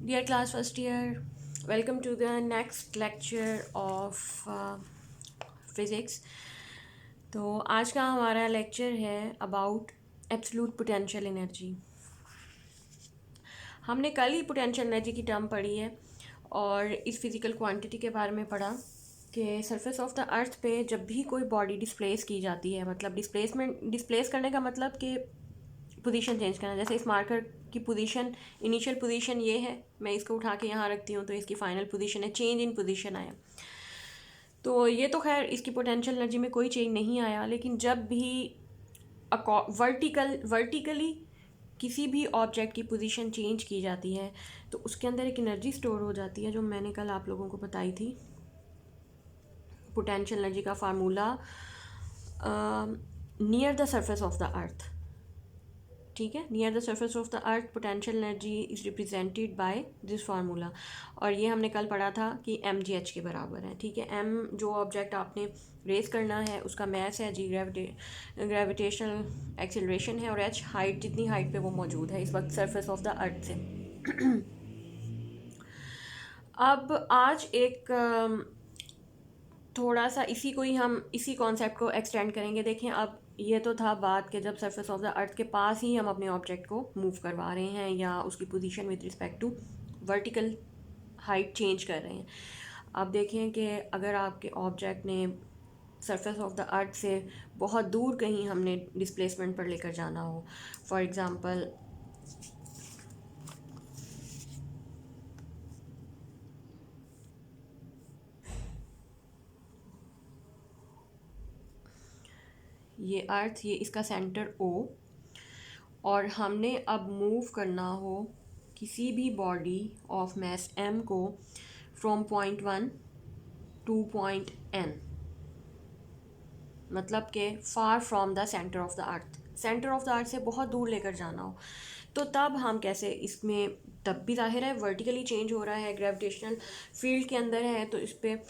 Dear class first year, welcome to the next lecture of physics. तो आज का हमारा लेक्चर है अबाउट एब्सोल्यूट पोटेंशियल एनर्जी। हमने कल ही पोटेंशियल एनर्जी की टर्म पढ़ी है और इस फिज़िकल क्वांटिटी के बारे में पढ़ा कि सरफेस ऑफ द अर्थ पे जब भी कोई बॉडी डिस्प्लेस की जाती है, मतलब डिस्प्लेस करने का मतलब कि पोजीशन चेंज करना। जैसे इस मार्कर की पोजीशन, इनिशियल पोजीशन ये है, मैं इसको उठा के यहाँ रखती हूँ तो इसकी फाइनल पोजीशन है, चेंज इन पोजीशन आया। तो ये तो खैर इसकी पोटेंशियल एनर्जी में कोई चेंज नहीं आया, लेकिन जब भी वर्टिकली किसी भी ऑब्जेक्ट की पोजीशन चेंज की जाती है तो उसके अंदर एक एनर्जी स्टोर हो जाती है, जो मैंने कल आप लोगों को बताई थी। पोटेंशियल एनर्जी का formula near the surface of the अर्थ, ठीक है। Near the surface of the earth potential energy is represented by this formula, और ये हमने कल पढ़ा था कि mgh के बराबर है, ठीक है। m जो ऑब्जेक्ट आपने रेस करना है उसका मैस है, g ग्रेविटेशनल एक्सेलरेशन है, और h हाइट, जितनी हाइट पे वो मौजूद है इस वक्त सरफेस ऑफ द अर्थ से। अब आज एक थोड़ा सा इसी को ही हम इसी कॉन्सेप्ट को एक्सटेंड करेंगे। देखें, अब ये तो था बात कि जब सरफेस ऑफ द अर्थ के पास ही हम अपने ऑब्जेक्ट को मूव करवा रहे हैं या उसकी position with respect to vertical height change कर रहे हैं। अब देखें कि अगर आपके ऑब्जेक्ट ने सरफेस ऑफ द अर्थ से बहुत दूर कहीं हमने डिस्प्लेसमेंट पर लेकर जाना हो, फॉर एग्ज़ाम्पल ये अर्थ, ये इसका सेंटर O, और हमने अब मूव करना हो किसी भी बॉडी ऑफ मास m को from point 1 two point n, मतलब कि far from the centre of the earth, centre of the earth से बहुत दूर लेकर जाना हो, तो तब हम कैसे इसमें, तब भी जाहिर है वर्टिकली चेंज हो रहा है, ग्रेविटेशनल फील्ड के अंदर है, तो इस पर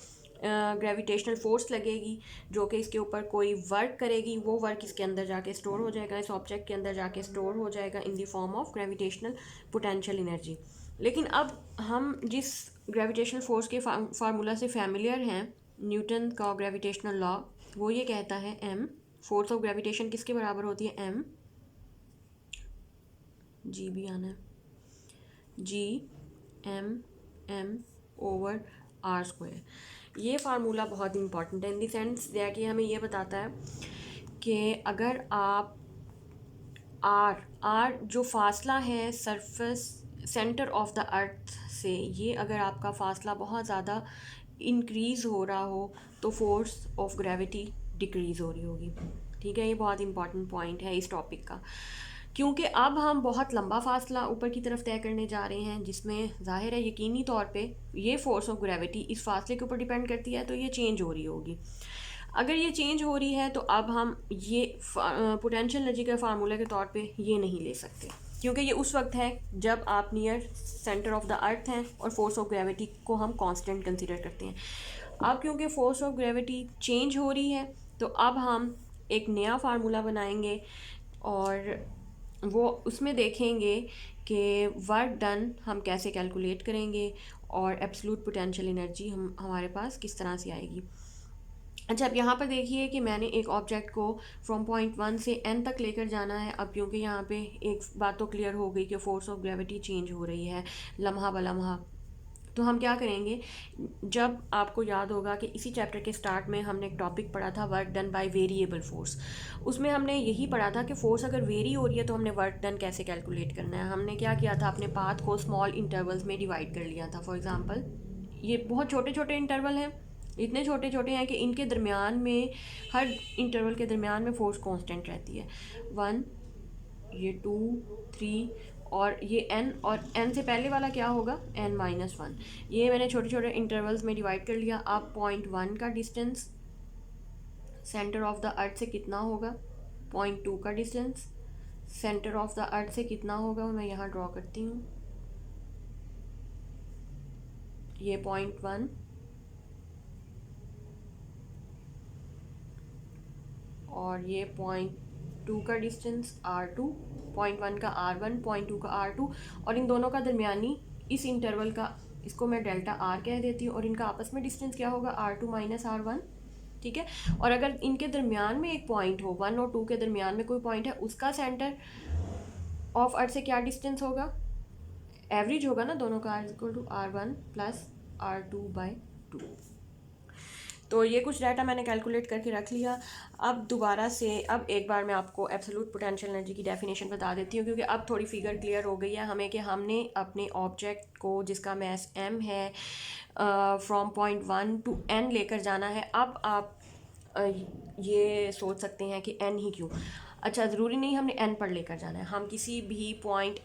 ग्रेविटेशनल फोर्स लगेगी जो कि इसके ऊपर कोई वर्क करेगी, वो वर्क इसके अंदर जाके स्टोर हो जाएगा, इस ऑब्जेक्ट के अंदर जाके स्टोर हो जाएगा in the form of gravitational potential energy. लेकिन अब हम जिस ग्रेविटेशनल फोर्स के फार्मूला से फैमिलियर हैं, न्यूटन का ग्रेविटेशनल लॉ, वो ये कहता है m, फोर्स ऑफ ग्रेविटेशन किसके बराबर होती है, m, जी भी आना है, जी m ओवर आर स्क्वायर। ये फार्मूला बहुत इंपॉर्टेंट है इन द सेंस दैट ये हमें ये बताता है कि अगर आप आर जो फासला है surface centre of the earth से, ये अगर आपका फासला बहुत ज़्यादा इंक्रीज़ हो रहा हो तो फोर्स ऑफ ग्रेविटी डिक्रीज़ हो रही होगी, ठीक है। ये बहुत इंपॉर्टेंट पॉइंट है इस टॉपिक का, क्योंकि अब हम बहुत लंबा फासला ऊपर की तरफ तय करने जा रहे हैं, जिसमें जाहिर है यकीनी तौर पे ये फोर्स ऑफ ग्रेविटी इस फासले के ऊपर डिपेंड करती है, तो ये चेंज हो रही होगी। अगर ये चेंज हो रही है तो अब हम ये पोटेंशियल एनर्जी के फार्मूले के तौर पे ये नहीं ले सकते, क्योंकि ये उस वक्त है जब आप नियर सेंटर ऑफ द अर्थ हैं और फोर्स ऑफ ग्रेविटी को हम कांस्टेंट कंसीडर करते हैं। अब क्योंकि फोर्स ऑफ ग्रेविटी चेंज हो रही है तो अब हम एक नया फार्मूला बनाएंगे और वो उसमें देखेंगे कि वर्क डन हम कैसे कैलकुलेट करेंगे और एब्सोल्यूट पोटेंशियल एनर्जी हम हमारे पास किस तरह से आएगी। अच्छा, अब यहाँ पर देखिए कि मैंने एक ऑब्जेक्ट को फ्रॉम पॉइंट 1 से n तक लेकर जाना है। अब क्योंकि यहाँ पे एक बात तो क्लियर हो गई कि फोर्स ऑफ ग्रेविटी चेंज हो रही है लम्हा बलम्हा, तो हम क्या करेंगे, जब आपको याद होगा कि इसी चैप्टर के स्टार्ट में हमने एक टॉपिक पढ़ा था work done by variable force, उसमें हमने यही पढ़ा था कि फोर्स अगर वेरी हो रही है तो हमने वर्क डन कैसे कैलकुलेट करना है। हमने क्या किया था, अपने पाथ को स्मॉल इंटरवल्स में डिवाइड कर लिया था। फॉर एग्जांपल ये बहुत छोटे छोटे इंटरवल हैं, इतने छोटे छोटे हैं कि इनके दरमियान में, हर इंटरवल के दरमियान में फोर्स कांस्टेंट रहती है। 1, ये 2, 3 और ये n, और n से पहले वाला क्या होगा, n-1। ये मैंने छोटे छोटे इंटरवल्स में डिवाइड कर लिया। अब पॉइंट 1 का distance centre of the earth से कितना होगा, पॉइंट 2 का distance centre of the earth से कितना होगा, मैं यहाँ ड्रॉ करती हूँ, ये पॉइंट 1 और ये पॉइंट 2 का डिस्टेंस R2, पॉइंट 1 का R1, पॉइंट 2 का R2, और इन दोनों का दरमियानी इस इंटरवल का, इसको मैं डेल्टा आर कह देती हूँ, और इनका आपस में डिस्टेंस क्या होगा, R2 माइनस R1, ठीक है। और अगर इनके दरमियान में एक पॉइंट हो, 1 और 2 के दरमियान में कोई पॉइंट है, उसका सेंटर ऑफ अर्थ से क्या डिस्टेंस होगा, एवरेज होगा ना दोनों का, equal to R1 plus R2/2। तो ये कुछ डाटा मैंने कैलकुलेट करके रख लिया। अब दोबारा से, अब एक बार मैं आपको एब्सोल्यूट पोटेंशियल एनर्जी की डेफिनेशन बता देती हूँ, क्योंकि अब थोड़ी फिगर क्लियर हो गई है हमें कि हमने अपने ऑब्जेक्ट को जिसका मैस m है फ्रॉम पॉइंट 1 to n लेकर जाना है। अब आप ये सोच सकते हैं कि n ही क्यों। अच्छा, ज़रूरी नहीं हमने n पर लेकर जाना है, हम किसी भी पॉइंट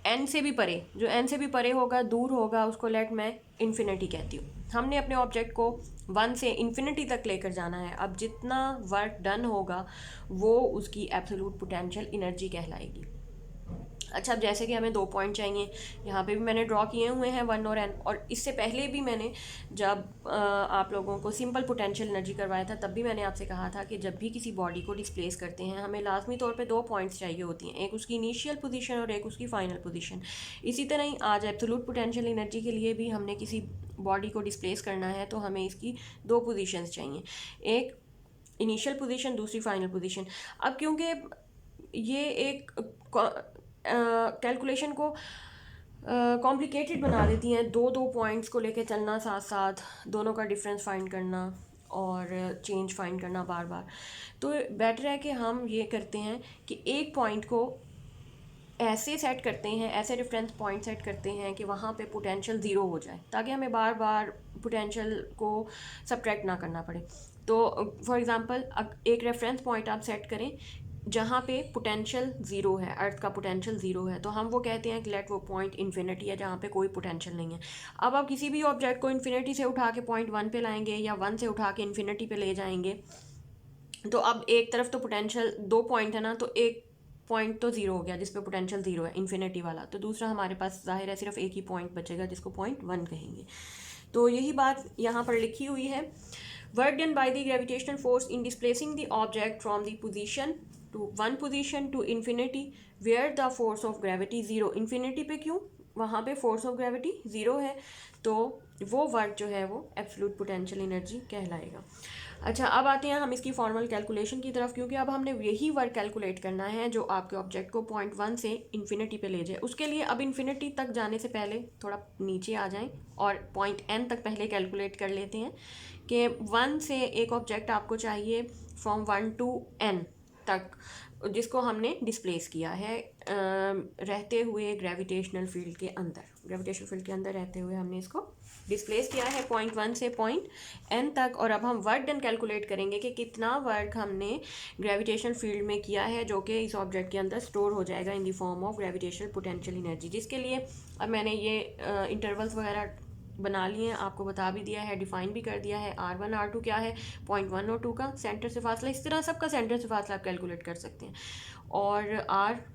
n से भी परे, जो n से भी परे होगा, दूर होगा, उसको लेट मैं इन्फिनिटी कहती हूँ। हमने अपने ऑब्जेक्ट को 1 से इन्फिनिटी तक लेकर जाना है। अब जितना वर्क डन होगा वो उसकी एब्सोल्यूट पोटेंशियल एनर्जी कहलाएगी। अच्छा, अब जैसे कि हमें 2 पॉइंट चाहिए, यहाँ पे भी मैंने ड्रॉ किए हुए हैं 1 और n, और इससे पहले भी मैंने जब आप लोगों को सिंपल पोटेंशियल एनर्जी करवाया था, तब भी मैंने आपसे कहा था कि जब भी किसी बॉडी को डिस्प्लेस करते हैं हमें लाजमी तौर पे 2 पॉइंट्स चाहिए होती हैं, एक उसकी इनिशियल पोजीशन और एक उसकी फाइनल पोजीशन। इसी तरह ही आज एब्सोल्यूट पोटेंशियल एनर्जी के लिए भी हमने किसी बॉडी को डिस्प्लेस करना है तो हमें इसकी 2 पोजीशंस चाहिए, एक इनिशियल पोजीशन, दूसरी फाइनल पोजीशन। अब क्योंकि ये एक कैलकुलेशन को कॉम्प्लिकेटेड बना देती हैं, दो पॉइंट्स को लेके चलना, साथ साथ दोनों का डिफरेंस फाइंड करना और चेंज फाइंड करना बार बार। तो बेटर है कि हम ये करते हैं कि एक पॉइंट को ऐसे सेट करते हैं, ऐसे रेफरेंस पॉइंट सेट करते हैं कि वहाँ पे पोटेंशियल ज़ीरो हो जाए, ताकि हमें बार बार पोटेंशियल को सब्ट्रैक्ट ना करना पड़े। तो फॉर एग्ज़ाम्पल एक रेफरेंस पॉइंट आप सेट करें जहाँ पे पोटेंशियल ज़ीरो है, अर्थ का पोटेंशियल ज़ीरो है, तो हम वो कहते हैं कि लेट वो पॉइंट इन्फिनिटी है, जहाँ पे कोई पोटेंशियल नहीं है। अब आप किसी भी ऑब्जेक्ट को इन्फिनिटी से उठा के पॉइंट 1 पे लाएंगे या 1 से उठा के इन्फिनिटी पे ले जाएंगे, तो अब एक तरफ तो पोटेंशियल 2 पॉइंट है ना, तो एक पॉइंट तो ज़ीरो हो गया जिस पे पोटेंशियल ज़ीरो है, इन्फिनिटी वाला, तो दूसरा हमारे पास जाहिर है सिर्फ एक ही पॉइंट बचेगा जिसको पॉइंट 1 कहेंगे। तो यही बात यहाँ पर लिखी हुई है, work done by the gravitational force in displacing the object from the position to 1 position to infinity where the force of gravity zero. Infinity पे क्यों, वहाँ पे फोर्स ऑफ ग्रेविटी ज़ीरो है, तो वो वर्क जो है वो एब्सोल्यूट पोटेंशियल एनर्जी कहलाएगा। अच्छा, अब आते हैं हम इसकी फॉर्मल कैलकुलेशन की तरफ, क्योंकि अब हमने यही वर्क कैलकुलेट करना है जो आपके ऑब्जेक्ट को पॉइंट 1 से इन्फिनिटी पे ले जाए। उसके लिए अब इन्फिनिटी तक जाने से पहले थोड़ा नीचे आ जाएं और पॉइंट n तक पहले कैलकुलेट कर लेते हैं कि 1 से एक ऑब्जेक्ट आपको चाहिए फ्रॉम 1 to n तक, जिसको हमने डिस्प्लेस किया है रहते हुए ग्रेविटेशनल फील्ड के अंदर, ग्रेविटेशनल फील्ड के अंदर रहते हुए हमने इसको डिस्प्लेस किया है पॉइंट 1 से पॉइंट n तक। और अब हम वर्क डन कैलकुलेट करेंगे कि कितना वर्क हमने ग्रेविटेशनल फील्ड में किया है, जो कि इस ऑब्जेक्ट के अंदर स्टोर हो जाएगा in the form of gravitational potential energy. जिसके लिए अब मैंने ये इंटरवल्स वगैरह बना लिए हैं, आपको बता भी दिया है, डिफाइन भी कर दिया है। R1 R2 क्या है, पॉइंट 1 और 2 का सेंटर से फासला, इस तरह सबका सेंटर से फासला आप कैलकुलेट कर सकते हैं, और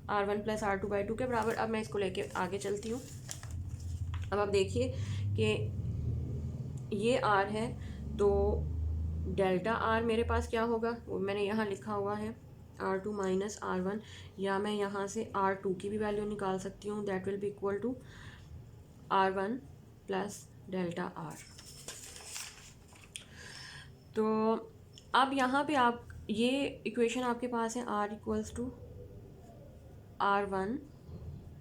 R1 प्लस R2/2 के बराबर। अब मैं इसको लेके आगे चलती हूँ। अब आप देखिए कि ये R है, तो डेल्टा R मेरे पास क्या होगा, वो मैंने यहाँ लिखा हुआ है R2 माइनस R1, या मैं यहाँ से R2 की भी वैल्यू निकाल सकती हूँ, that will be equal to R1 plus delta R। तो अब यहाँ पे आप ये इक्वेशन आपके पास है, R equals to R1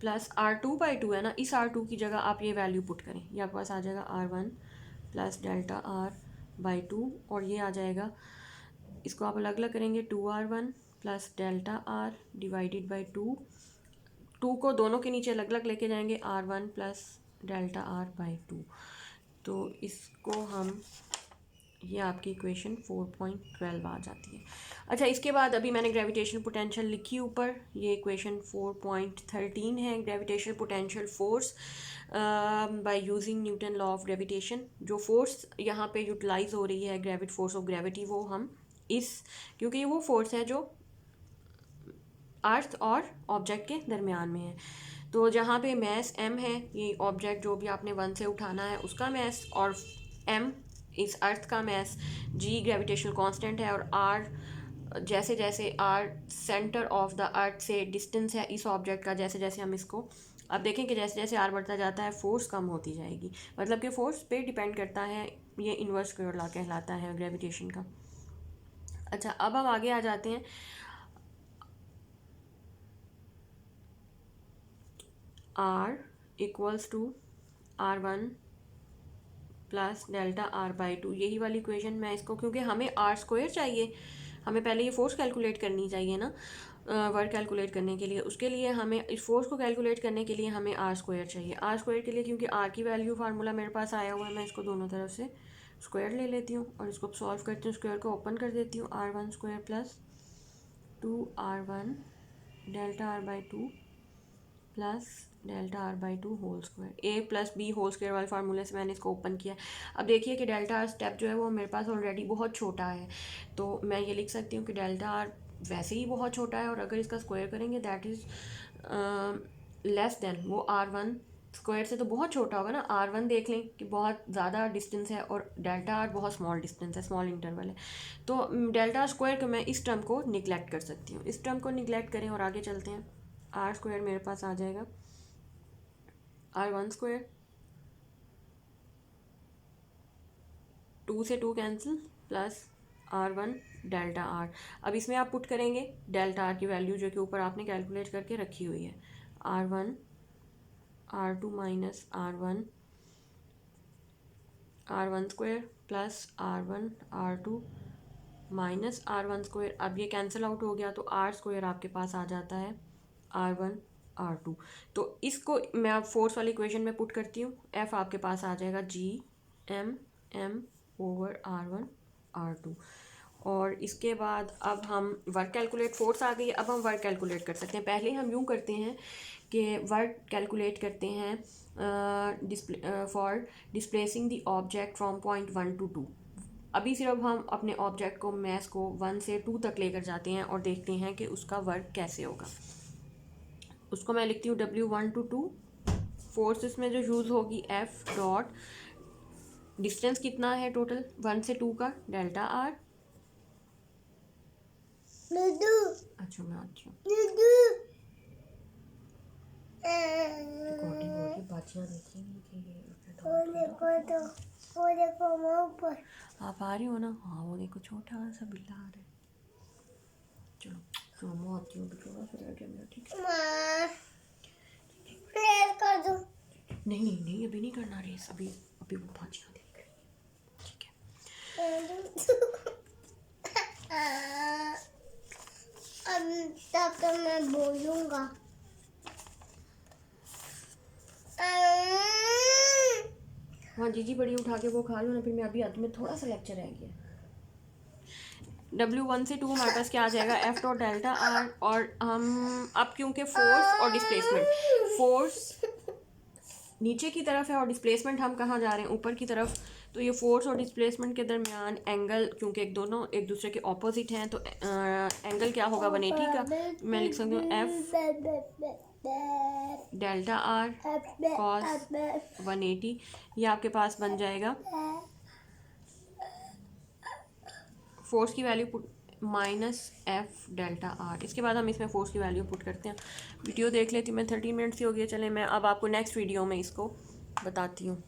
plus R2/2 है ना, इस R2 की जगह आप ये वैल्यू पुट करें, ये आपके पास आ जाएगा R1 प्लस डेल्टा R/2, और ये आ जाएगा, इसको आप अलग अलग करेंगे, 2R1 plus delta R divided by 2 को दोनों के नीचे अलग अलग लेके जाएंगे, R1 प्लस डेल्टा R/2। तो इसको हम, ये आपकी इक्वेशन 4.12 आ जाती है। अच्छा, इसके बाद अभी मैंने ग्रेविटेशनल पोटेंशियल लिखी ऊपर, ये इक्वेशन 4.13 है, gravitational potential force by using Newton law of gravitation. जो फोर्स यहाँ पे यूटिलाइज हो रही है, ग्रेविट फोर्स ऑफ ग्रेविटी, वो हम क्योंकि वो फोर्स है जो अर्थ और ऑब्जेक्ट के दरमियान में है, तो जहाँ पे मैस m है, ये ऑब्जेक्ट जो भी आपने 1 से उठाना है उसका मैस, और m इस अर्थ का मैस, g ग्रेविटेशनल कांस्टेंट है, और r जैसे जैसे R centre of the earth से डिस्टेंस है इस ऑब्जेक्ट का, जैसे जैसे हम इसको अब देखें कि जैसे जैसे आर बढ़ता जाता है फोर्स कम होती जाएगी, मतलब कि फोर्स पे डिपेंड करता है, ये इन्वर्स स्क्वायर लॉ कहलाता है ग्रेविटेशन का। अच्छा, अब हम आगे आ जाते हैं। R equals to R1 plus delta R/2, यही वाली इक्वेशन मैं इसको, क्योंकि हमें आर स्क्वायर चाहिए, हमें पहले ये फोर्स कैलकुलेट करनी चाहिए ना वर्क कैलकुलेट करने के लिए। उसके लिए हमें इस फोर्स को कैलकुलेट करने के लिए हमें आर स्क्वायर चाहिए। आर स्क्वायर के लिए, क्योंकि आर की वैल्यू फार्मूला मेरे पास आया हुआ है, मैं इसको दोनों तरफ से स्क्वायर ले लेती हूँ और इसको सॉल्व करती हूँ, स्क्वायर को ओपन कर देती हूँ। R1 square plus 2R1 delta R/2 plus delta R/2 whole square, A plus B whole square वाले फार्मूले से मैंने इसको ओपन किया। अब देखिए कि डेल्टा आर स्टेप जो है वो मेरे पास ऑलरेडी बहुत छोटा है, तो मैं ये लिख सकती हूँ कि डेल्टा आर वैसे ही बहुत छोटा है, और अगर इसका स्क्वायर करेंगे दैट इज़ लेस देन, वो R1 स्क्वायर से तो बहुत छोटा होगा ना। R1 देख लें कि बहुत ज़्यादा डिस्टेंस है और डेल्टा आर बहुत स्मॉल डिस्टेंस है, स्मॉल इंटरवल है, तो डेल्टा स्क्वायर को मैं इस टर्म को निगलेक्ट कर सकती हूँ। इस टर्म को निगलेक्ट करें और आगे चलते हैं। आर स्क्वायर मेरे पास आ जाएगा R1 स्क्वायर, 2 से 2 cancel, plus R1 delta R. अब इसमें आप पुट करेंगे डेल्टा आर की वैल्यू जो कि ऊपर आपने कैलकुलेट करके रखी हुई है, R1 R2 minus R1 square plus R1 R2 minus R1 square. अब ये कैंसिल आउट हो गया तो आर स्क्वायर आपके पास आ जाता है R1 R2। तो इसको मैं अब फोर्स वाली इक्वेशन में पुट करती हूँ, F आपके पास आ जाएगा GM ओवर R1 R2। और इसके बाद अब हम वर्क कैलकुलेट, फोर्स आ गई, अब हम वर्क कैलकुलेट कर सकते हैं। पहले हम यूँ करते हैं कि वर्क कैलकुलेट करते हैं for displacing the object from point 1 to 2। अभी सिर्फ हम अपने ऑब्जेक्ट को, मैस को 1 से 2 तक लेकर जाते हैं और देखते हैं कि उसका वर्क कैसे होगा। उसको मैं लिखती हूँ W1 to 2। फोर्स इसमें जो यूज़ होगी F डॉट, डिस्टेंस कितना है टोटल 1 से 2 का, डेल्टा आर। अच्छा मैं आती हूँ, रिकॉर्डिंग हो रही है, बाजियाँ देखेंगी कि आप आ रही हो ना। हाँ वो देखो छोटा सा बिल्ला आ रहा है। चलो चलो मैं आती हूँ, थोड़ा सा रह गया मेरा, ठीक है। नहीं नहीं नहीं अभी नहीं करना रेस, अभी अभी वो बाजियाँ देख रही है, ठीक है। तब तो मैं बोलूँगा। हाँ जीजी बड़ी उठा के वो खा लो ना, फिर मैं अभी आती हूँ, थोड़ा सा लेक्चर रह गया। W1 से 2 हमारे पास क्या आ जाएगा, F डॉट डेल्टा आर। और हम अब क्योंकि फोर्स और डिस्प्लेसमेंट, फोर्स नीचे की तरफ है और डिस्प्लेसमेंट हम कहाँ जा रहे हैं, ऊपर की तरफ, तो ये फोर्स और डिस्प्लेसमेंट के दरमियान एंगल, क्योंकि दोनों एक दूसरे के ऑपोजिट हैं, तो एंगल क्या होगा 180 का। मैं लिख सकती हूँ F डेल्टा आर कॉस 180, ये आपके पास बन जाएगा फोर्स की value minus F delta R. इसके बाद हम इसमें फोर्स की वैल्यू पुट करते हैं। वीडियो देख लेती हूँ मैं, 30 मिनट्स ही हो गई। चले मैं अब आपको नेक्स्ट वीडियो में इसको बताती हूँ।